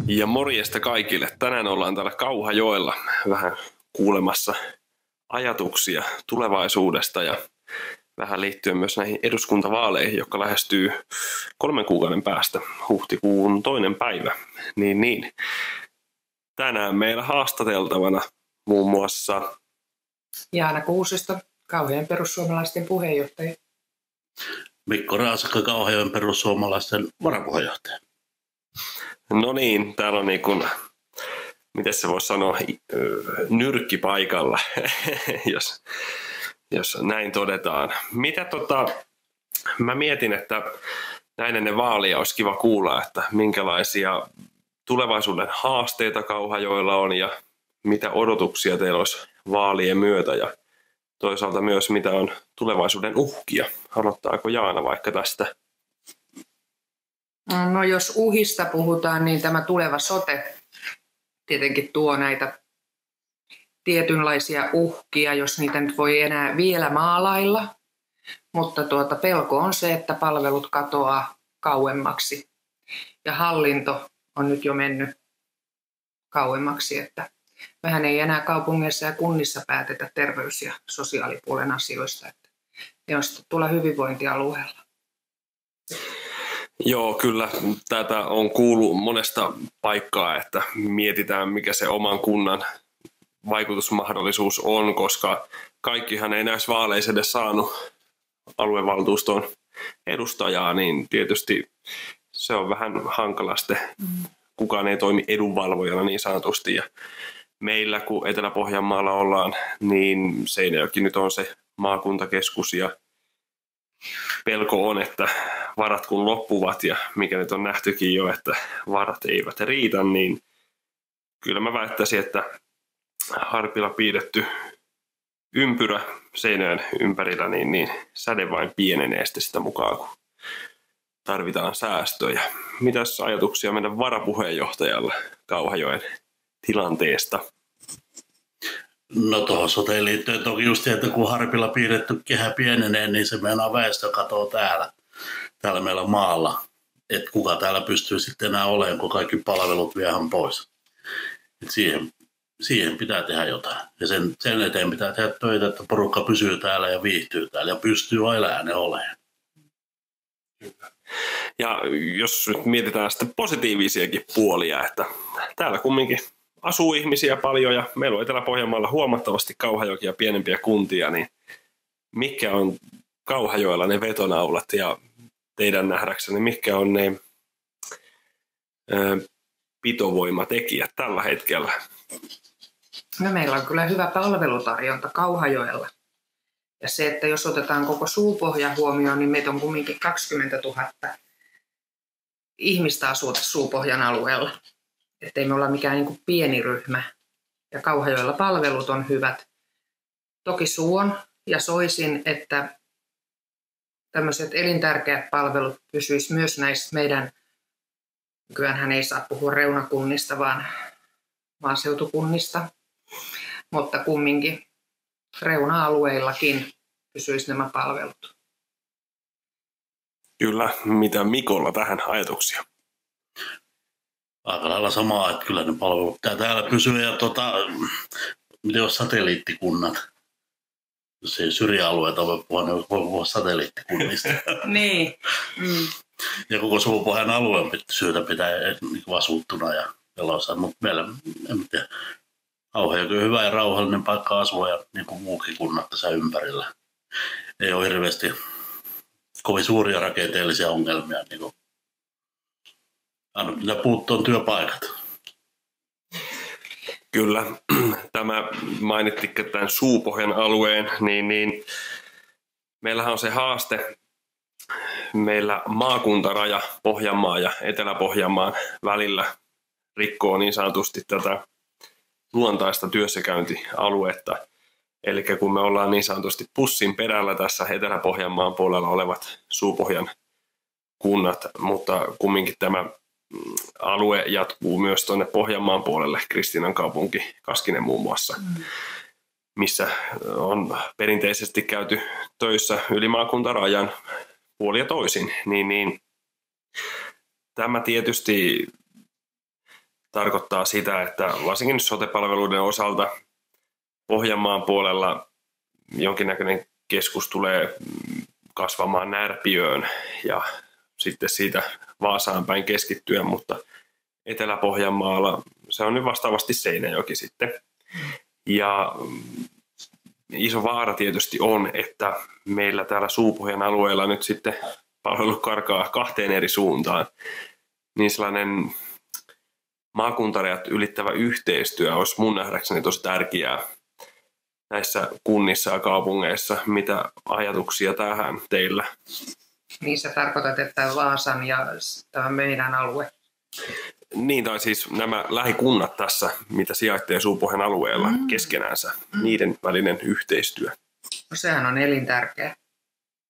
Ja morjesta kaikille. Tänään ollaan täällä Kauhajoella vähän kuulemassa ajatuksia tulevaisuudesta ja vähän liittyen myös näihin eduskuntavaaleihin, jotka lähestyy 3 kuukauden päästä, huhtikuun 2. päivä. Niin. Tänään meillä haastateltavana muun muassa Jaana Kuusisto, Kauhajoen perussuomalaisten puheenjohtaja. Mikko Raasakka, Kauhajoen perussuomalaisten varapuheenjohtaja. No niin, täällä on niin kuin, miten se voisi sanoa, nyrkki paikalla, jos näin todetaan. Mä mietin, että näin ennen vaalia olisi kiva kuulla, että minkälaisia tulevaisuuden haasteita Kauhajoella on ja mitä odotuksia teillä olisi vaalien myötä ja toisaalta myös mitä on tulevaisuuden uhkia. Aloittaako Jaana vaikka tästä? No jos uhista puhutaan, niin tämä tuleva sote tietenkin tuo näitä tietynlaisia uhkia, jos niitä nyt voi enää vielä maalailla. Mutta pelko on se, että palvelut katoaa kauemmaksi. Ja hallinto on nyt jo mennyt kauemmaksi, että vähän ei enää kaupungeissa ja kunnissa päätetä terveys- ja sosiaalipuolen asioista. Että ne on sitten tuolla hyvinvointialueella. Joo, kyllä tätä on kuullut monesta paikkaa, että mietitään mikä se oman kunnan vaikutusmahdollisuus on, koska kaikkihan ei näissä vaaleissa edes saanut aluevaltuuston edustajaa, niin tietysti se on vähän hankala sitten. Kukaan ei toimi edunvalvojana niin sanotusti ja meillä kun Etelä-Pohjanmaalla ollaan, niin Seinäjoki nyt on se maakuntakeskus ja pelko on, että varat kun loppuvat ja mikä nyt on nähtykin jo, että varat eivät riitä, niin kyllä mä väittäisin, että harpilla piirretty ympyrä Seinäjoen ympärillä, niin säde vain pienenee sitä mukaan, kun tarvitaan säästöjä. Mitäs ajatuksia meidän varapuheenjohtajalla Kauhajoen tilanteesta? No tuohon soteen liittyen toki just se, että kun harpilla piirretty kehä pienenee, niin se meinaa väestö katoo täällä meillä maalla. Että kuka täällä pystyy sitten enää olemaan, kun kaikki palvelut viedään pois. Et siihen pitää tehdä jotain. Ja sen eteen pitää tehdä töitä, että porukka pysyy täällä ja viihtyy täällä ja pystyy vain äänen olemaan. Ja jos nyt mietitään sitten positiivisiakin puolia, että täällä kumminkin asuu ihmisiä paljon ja meillä on Etelä-Pohjanmaalla huomattavasti Kauhajokia pienempiä kuntia, niin mitkä on Kauhajoella ne vetonaulat ja teidän nähdäkseni mitkä on ne pitovoimatekijät tällä hetkellä? No, meillä on kyllä hyvä palvelutarjonta Kauhajoella. Ja se, että jos otetaan koko Suupohja huomioon, niin meitä on kumminkin 20 000 ihmistä asuu Suupohjan alueella. Että ei me olla mikään niin kuin pieni ryhmä. Ja Kauhajoella palvelut on hyvät. Toki suon ja soisin, että tämmöiset elintärkeät palvelut pysyisivät myös näissä meidän, nykyäänhän ei saa puhua reunakunnista, vaan maaseutukunnista, mutta kumminkin reuna-alueillakin pysyisi nämä palvelut. Kyllä, mitä Mikolla tähän ajatuksia? Aika lailla samaa, että kyllä ne palvelut pitää täällä pysyä. Ja miten on satelliittikunnat? Jos ei syrjäalueita voi puhua satelliittikunnista. Niin. Ja koko Suupohjan alueen syytä pitää asuttuna ja elossa. Mutta meillä, en tiedä, Kauhajoki on hyvä ja rauhallinen paikka asua ja niin kuin muukin kunnat tässä ympärillä. Ei ole hirveästi kovin suuria rakenteellisia ongelmia. Niin kuin aina pitää puuttua työpaikat. Kyllä, tämä mainittikin tämän Suupohjan alueen, niin meillähän on se haaste, meillä maakuntaraja Pohjanmaan ja Etelä-Pohjanmaan välillä rikkoo niin sanotusti tätä luontaista työssäkäyntialuetta. Eli kun me ollaan niin sanotusti pussin perällä tässä Etelä-Pohjanmaan puolella olevat Suupohjan kunnat, mutta kumminkin tämä alue jatkuu myös tuonne Pohjanmaan puolelle, Kristiinan kaupunki, Kaskinen muun muassa, missä on perinteisesti käyty töissä yli maakuntarajan puoli ja toisin, niin tämä tietysti tarkoittaa sitä, että varsinkin sote-palveluiden osalta Pohjanmaan puolella jonkinnäköinen keskus tulee kasvamaan Närpiöön ja sitten siitä Vaasaan päin keskittyä, mutta Etelä-Pohjanmaalla se on nyt vastaavasti Seinäjoki sitten. Ja iso vaara tietysti on, että meillä täällä Suupohjan alueella nyt sitten palvelut karkaa 2 eri suuntaan. Niin sellainen maakuntarajat ylittävä yhteistyö olisi mun nähdäkseni tosi tärkeää näissä kunnissa ja kaupungeissa. Mitä ajatuksia tähän teillä? Niin sä tarkoitat, että Vaasan ja tämä meidän alue. Niin, tai siis nämä lähikunnat tässä, mitä sijaitsee Suupohjan alueella keskenäänsä, niiden välinen yhteistyö. No sehän on elintärkeä.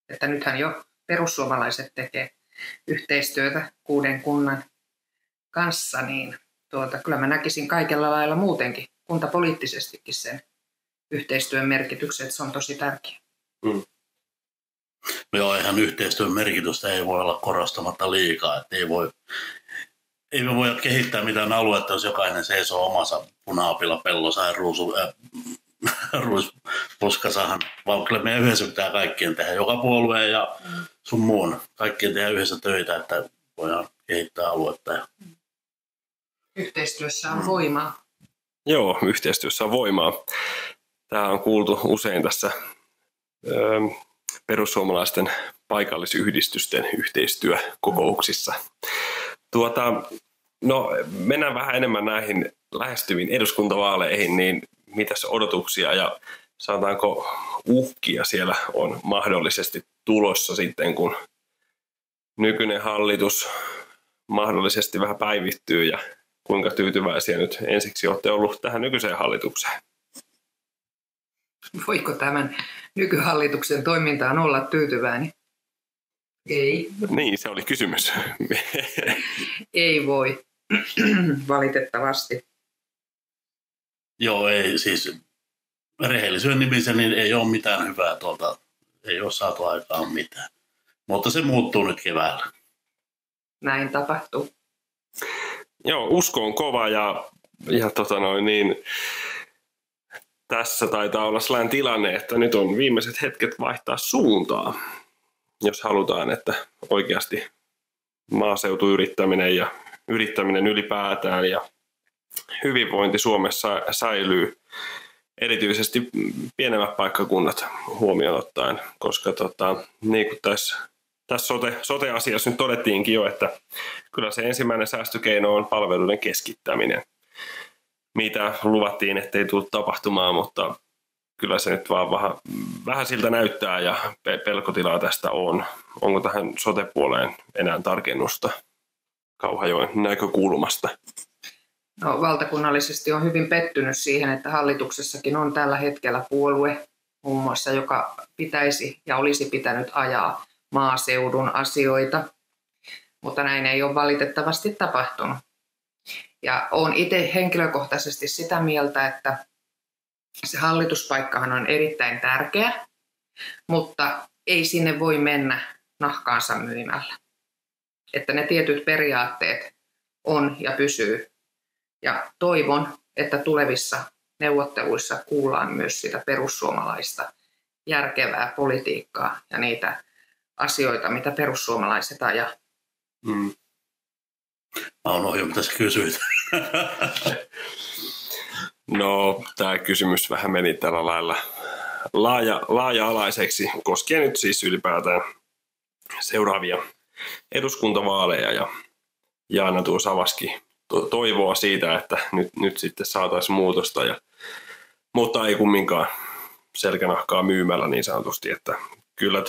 Että nythän jo perussuomalaiset tekee yhteistyötä 6 kunnan kanssa, niin kyllä mä näkisin kaikella lailla muutenkin, kuntapoliittisestikin sen yhteistyön merkityksen, että se on tosi tärkeä. No joo, eihän yhteistyön merkitystä ei voi olla korostamatta liikaa, että ei me voida kehittää mitään aluetta, jos jokainen seisoo omassa punaapilla pellossa ja ruispuskasahan, vaan kyllä meidän yhdessä pitää kaikkien tehdä, joka puolueen ja sun muun, kaikkien tehdä yhdessä töitä, että voidaan kehittää aluetta. Yhteistyössä on voimaa. Joo, yhteistyössä on voimaa. Tämä on kuultu usein tässä perussuomalaisten paikallisyhdistysten yhteistyökokouksissa. No, mennään vähän enemmän näihin lähestyviin eduskuntavaaleihin, niin mitäs odotuksia ja sanotaanko uhkia siellä on mahdollisesti tulossa sitten, kun nykyinen hallitus mahdollisesti vähän päivittyy ja kuinka tyytyväisiä nyt ensiksi olette ollut tähän nykyiseen hallitukseen? Voiko tämän nykyhallituksen toimintaan olla tyytyväinen? Ei. Niin, se oli kysymys. Ei voi, valitettavasti. Joo, ei siis rehellisyyden nimissä niin ei ole mitään hyvää tuolta, ei ole saatu aikaan mitään. Mutta se muuttuu nyt keväällä. Näin tapahtuu. Joo, usko on kova ja tässä taitaa olla sellainen tilanne, että nyt on viimeiset hetket vaihtaa suuntaa, jos halutaan, että oikeasti maaseutuyrittäminen ja yrittäminen ylipäätään ja hyvinvointi Suomessa säilyy, erityisesti pienemmät paikkakunnat huomioon ottaen, koska niin kuin tässä sote-asiassa nyt todettiinkin jo, että kyllä se ensimmäinen säästökeino on palveluiden keskittäminen, mitä luvattiin, ettei tule tapahtumaan, mutta kyllä se nyt vaan vähän siltä näyttää ja pelkotilaa tästä on. Onko tähän sote-puoleen enää tarkennusta Kauhajoen näkökulmasta? No, valtakunnallisesti on hyvin pettynyt siihen, että hallituksessakin on tällä hetkellä puolue muun muassa, joka pitäisi ja olisi pitänyt ajaa maaseudun asioita, mutta näin ei ole valitettavasti tapahtunut. Ja olen itse henkilökohtaisesti sitä mieltä, että se hallituspaikkahan on erittäin tärkeä, mutta ei sinne voi mennä nahkaansa myymällä. Että ne tietyt periaatteet on ja pysyy. Ja toivon, että tulevissa neuvotteluissa kuullaan myös sitä perussuomalaista järkevää politiikkaa ja niitä asioita, mitä perussuomalaiset ajaa. Mä unohdin, mitä sä kysyit. No, tämä kysymys vähän meni tällä lailla laaja-alaiseksi, koskien nyt siis ylipäätään seuraavia eduskuntavaaleja. Ja Jaana tuossa avasikin toivoa siitä, että nyt sitten saataisiin muutosta, mutta ei kumminkaan selkänahkaa myymällä niin sanotusti. Että kyllä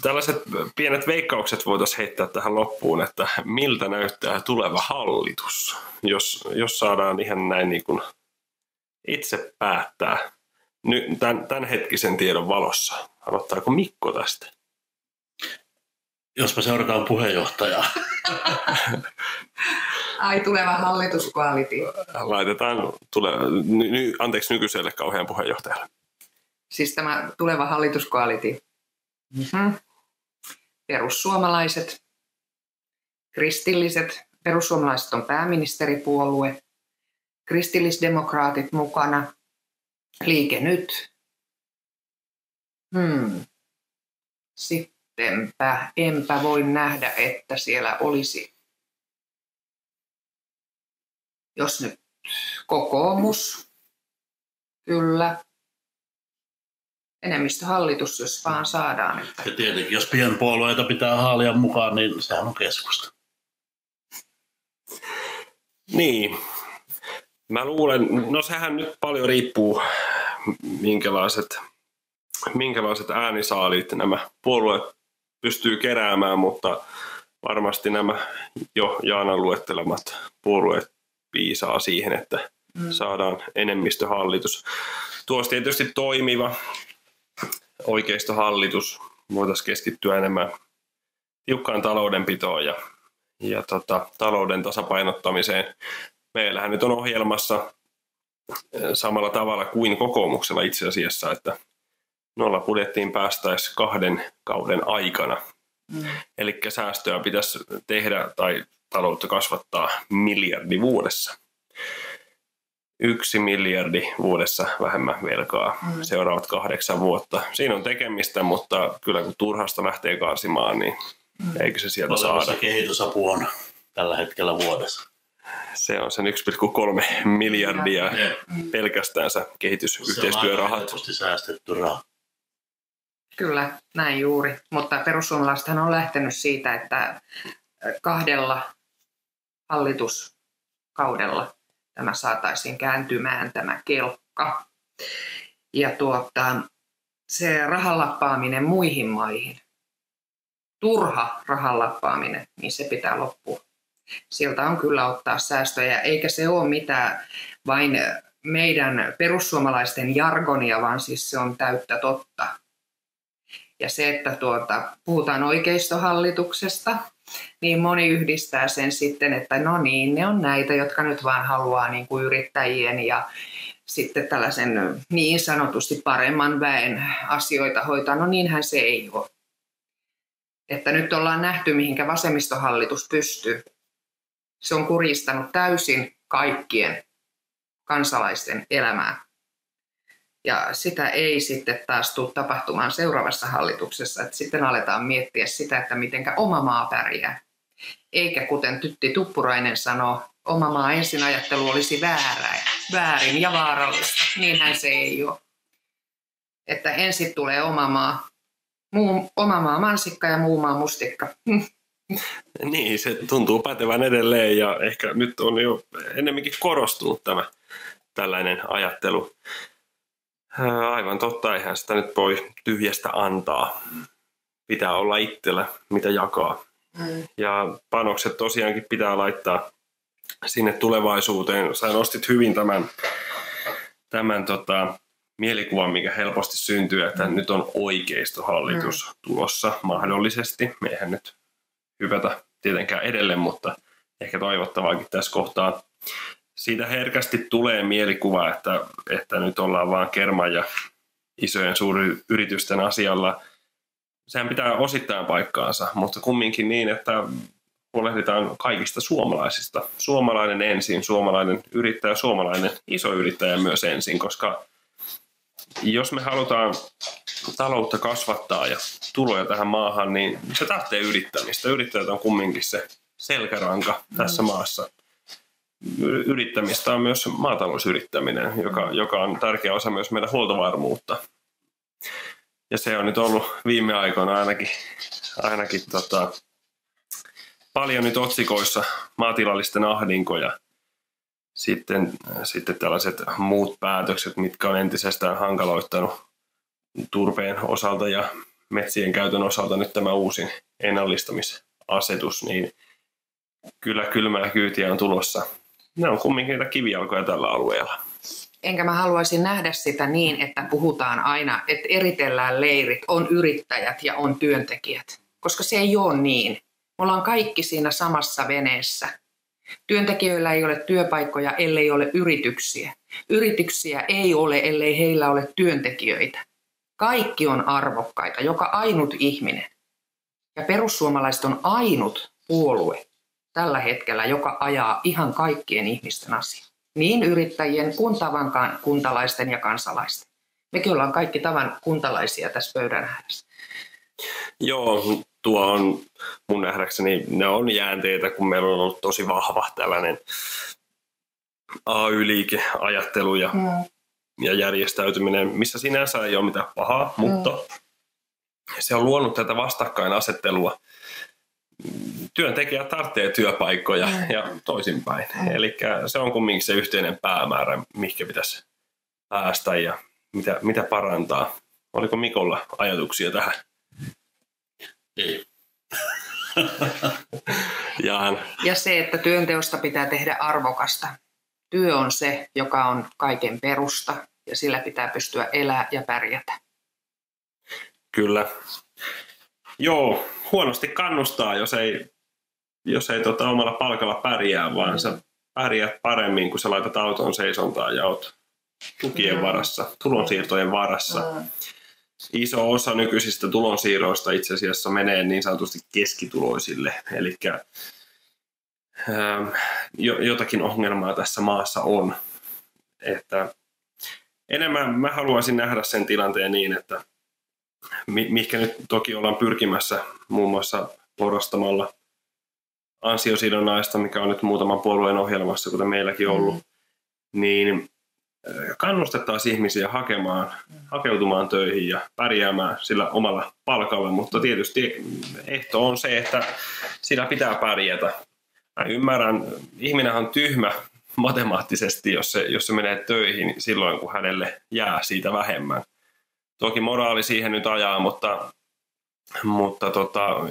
tällaiset pienet veikkaukset voitaisiin heittää tähän loppuun, että miltä näyttää tuleva hallitus, jos saadaan ihan näin niin kuin itse päättää tämän hetkisen tiedon valossa. Aloittaako Mikko tästä? Jospa seurataan puheenjohtajaa. Ai, tuleva hallituskoalitio. Laitetaan nykyiselle kauhean puheenjohtajalle. Siis tämä tuleva hallituskoalitio. Perussuomalaiset, kristilliset, Perussuomalaiset on pääministeripuolue, kristillisdemokraatit mukana, Liike Nyt. Sittenpä enpä voi nähdä, että siellä olisi, jos nyt kokoomus, kyllä, enemmistöhallitus, jos vaan saadaan. Että... Ja tietenkin, jos pienpuolueita pitää haalia mukaan, niin sehän on keskusta. Niin. Mä luulen, no sehän nyt paljon riippuu, minkälaiset äänisaalit nämä puolueet pystyy keräämään, mutta varmasti nämä jo Jaanan luettelemat puolueet piisaa siihen, että saadaan enemmistöhallitus. Tuossa tietysti toimiva oikeistohallitus, voitaisiin keskittyä enemmän tiukkaan taloudenpitoon ja talouden tasapainottamiseen. Meillähän nyt on ohjelmassa samalla tavalla kuin kokoomuksella itse asiassa, että nollabudjettiin päästäisiin 2 kauden aikana. Eli säästöä pitäisi tehdä tai taloutta kasvattaa 1 miljardi vuodessa. 1 miljardi vuodessa vähemmän velkaa seuraavat 8 vuotta. Siinä on tekemistä, mutta kyllä kun turhasta lähtee karsimaan, niin eikö se sieltä saada. Kehitysapu on tällä hetkellä vuodessa. Se on sen 1,3 miljardia pelkästäänsä kehitysyhteistyörahat. Se on säästetty raha. Kyllä, näin juuri. Mutta perussuomalaisethan on lähtenyt siitä, että 2 hallituskaudella tämä saataisiin kääntymään tämä kelkka. Ja se rahanlappaaminen muihin maihin, turha rahanlappaaminen, niin se pitää loppua. Sieltä on kyllä ottaa säästöjä, eikä se ole mitään vain meidän perussuomalaisten jargonia, vaan siis se on täyttä totta. Ja se, että puhutaan oikeistohallituksesta, niin moni yhdistää sen sitten, että no niin, ne on näitä, jotka nyt vaan haluaa niin kuin yrittäjien ja sitten tällaisen niin sanotusti paremman väen asioita hoitaa. No niinhän se ei ole. Että nyt ollaan nähty, mihinkä vasemmistohallitus pystyy. Se on kurjistanut täysin kaikkien kansalaisten elämää. Ja sitä ei sitten taas tule tapahtumaan seuraavassa hallituksessa, että sitten aletaan miettiä sitä, että mitenkä oma maa pärjää. Eikä kuten Tytti Tuppurainen sanoo, oma maa ensin ajattelu olisi väärin ja vaarallista. Niinhän se ei ole. Että ensin tulee oma maa mansikka ja muu maa mustikka. Niin, se tuntuu pätevän edelleen ja ehkä nyt on jo ennemminkin korostunut tämä tällainen ajattelu. Aivan totta, eihän sitä nyt voi tyhjästä antaa. Pitää olla itsellä, mitä jakaa. Ja panokset tosiaankin pitää laittaa sinne tulevaisuuteen. Sä nostit hyvin tämän mielikuvan, mikä helposti syntyy, että nyt on oikeistohallitus tulossa mahdollisesti. Me eihän nyt hypätä tietenkään edelle, mutta ehkä toivottavaakin tässä kohtaa. Siitä herkästi tulee mielikuva, että nyt ollaan vaan kerman ja isojen suuryritysten asialla. Sehän pitää osittain paikkaansa, mutta kumminkin niin, että huolehditaan kaikista suomalaisista. Suomalainen ensin, suomalainen yrittäjä, suomalainen iso yrittäjä myös ensin, koska jos me halutaan taloutta kasvattaa ja tuloja tähän maahan, niin se tahtee yrittämistä. Yrittäjät on kumminkin se selkäranka tässä maassa. Yrittämistä on myös maatalousyrittäminen, joka on tärkeä osa myös meidän huoltovarmuutta. Ja se on nyt ollut viime aikoina ainakin paljon nyt otsikoissa maatilallisten ahdinko ja sitten tällaiset muut päätökset, mitkä on entisestään hankaloittanut turpeen osalta ja metsien käytön osalta nyt tämä uusin ennallistamisasetus, niin kyllä kylmää kyytiä on tulossa. Ne on kumminkin niitä kivijalkoja tällä alueella. Enkä mä haluaisin nähdä sitä niin, että puhutaan aina, että eritellään leirit, on yrittäjät ja on työntekijät. Koska se ei ole niin. Me ollaan kaikki siinä samassa veneessä. Työntekijöillä ei ole työpaikkoja, ellei ole yrityksiä. Yrityksiä ei ole, ellei heillä ole työntekijöitä. Kaikki on arvokkaita, joka ainut ihminen. Ja perussuomalaiset on ainut puolue, tällä hetkellä, joka ajaa ihan kaikkien ihmisten asiaa. Niin yrittäjien kuin tavan kuntalaisten ja kansalaisten. Mekin ollaan kaikki tavan kuntalaisia tässä pöydän ääressä. Joo, tuo on mun nähdäkseni, ne on jäänteitä, kun meillä on ollut tosi vahva tällainen AY-liikeajattelu ja järjestäytyminen, missä sinänsä ei ole mitään pahaa, mutta se on luonut tätä vastakkainasettelua. Työntekijät tarvitsee työpaikkoja ja toisinpäin. Eli se on kumminkin se yhteinen päämäärä, mihinkä pitäisi päästä ja mitä parantaa. Oliko Mikolla ajatuksia tähän? Ei. Ja se, että työnteosta pitää tehdä arvokasta. Työ on se, joka on kaiken perusta ja sillä pitää pystyä elää ja pärjätä. Kyllä. Joo, huonosti kannustaa, jos ei omalla palkalla pärjää, vaan sä pärjät paremmin, kun sä laitat auton seisontaan ja oot tukien varassa, tulonsiirtojen varassa. Iso osa nykyisistä tulonsiirroista itse asiassa menee niin sanotusti keskituloisille, eli jotakin ongelmaa tässä maassa on. Että enemmän mä haluaisin nähdä sen tilanteen niin, että mihinkä nyt toki ollaan pyrkimässä muun muassa porrastamalla ansiosidonnaista, mikä on nyt muutaman puolueen ohjelmassa, kuten meilläkin ollut, niin kannustettaisiin ihmisiä hakeutumaan töihin ja pärjäämään sillä omalla palkalla, mutta tietysti ehto on se, että sillä pitää pärjätä. Mä ymmärrän, ihminen on tyhmä matemaattisesti, jos se menee töihin silloin, kun hänelle jää siitä vähemmän. Toki moraali siihen nyt ajaa, mutta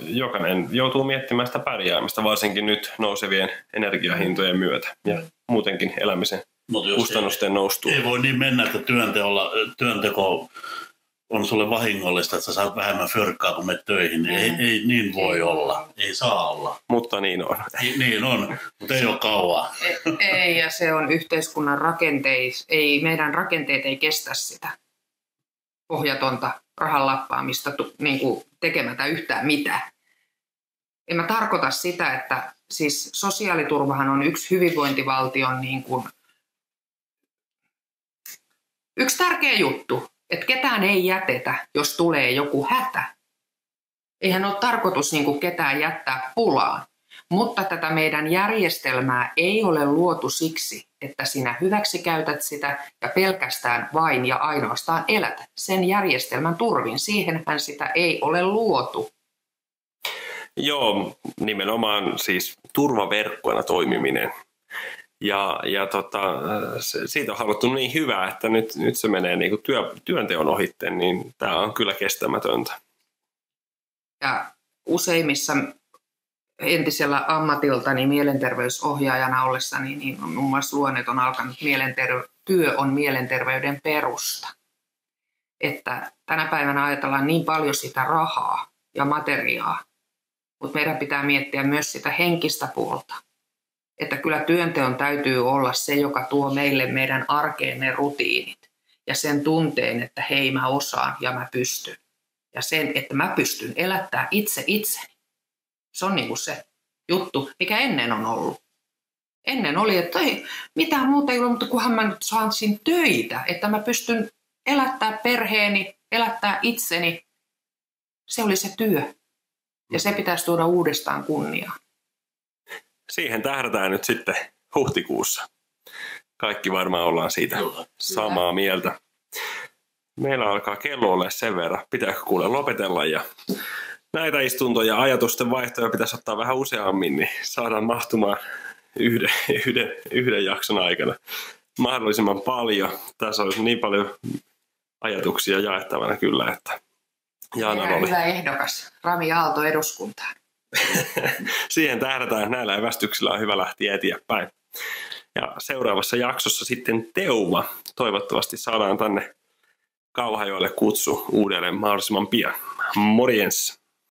jokainen joutuu miettimään sitä pärjäämistä, varsinkin nyt nousevien energiahintojen myötä ja muutenkin elämisen kustannusten noustua. Ei voi niin mennä, että työnteko on sulle vahingollista, että sä saat vähemmän fyrkkaa, kun menet töihin. Ei niin voi olla. Ei saa olla. Mutta niin on. Niin on, mutta ei ole kauaa. Ei, ja se on yhteiskunnan rakenteis. Meidän rakenteet ei kestä sitä pohjatonta rahan lappaamista niin kuin tekemättä yhtään mitään. En mä tarkoita sitä, että siis sosiaaliturvahan on yksi hyvinvointivaltion niin kuin yksi tärkeä juttu, että ketään ei jätetä, jos tulee joku hätä. Eihän ole tarkoitus niin kuin ketään jättää pulaan, mutta tätä meidän järjestelmää ei ole luotu siksi, että sinä hyväksikäytät sitä ja pelkästään vain ja ainoastaan elätät sen järjestelmän turvin. Siihenhän sitä ei ole luotu. Joo, nimenomaan siis turvaverkkona toimiminen. Ja siitä on haluttu niin hyvää, että nyt se menee niin kuin työnteon ohitteen, niin tämä on kyllä kestämätöntä. Ja useimmissa entisellä ammatiltani mielenterveysohjaajana ollessani, niin muun muassa luonnet on alkanut, työ on mielenterveyden perusta. Että tänä päivänä ajatellaan niin paljon sitä rahaa ja materiaa, mutta meidän pitää miettiä myös sitä henkistä puolta. Että kyllä työnteon täytyy olla se, joka tuo meille meidän arkeen ne rutiinit ja sen tunteen, että hei, mä osaan ja mä pystyn. Ja sen, että mä pystyn elättämään itse itseni. Se on niin kuin se juttu, mikä ennen on ollut. Ennen oli, että ei mitään muuta ei ole, mutta kunhan mä nyt saisin töitä, että mä pystyn elättämään perheeni, elättämään itseni. Se oli se työ. Ja se pitäisi tuoda uudestaan kunniaan. Siihen tähdätään nyt sitten huhtikuussa. Kaikki varmaan ollaan siitä samaa mieltä. Meillä alkaa kello olla sen verran. Pitääkö kuule lopetella ja näitä istuntoja, ajatusten vaihtoja pitäisi ottaa vähän useammin, niin saadaan mahtumaan yhden jakson aikana mahdollisimman paljon. Tässä olisi niin paljon ajatuksia jaettavana kyllä, että Jaanalla oli hyvä ehdokas, Rami Aalto eduskuntaan. Siihen tähdätään, näillä evästyksillä on hyvä lähteä eteenpäin. Ja seuraavassa jaksossa sitten Teuma. Toivottavasti saadaan tänne Kauhajoelle kutsu uudelleen mahdollisimman pian. Morjens!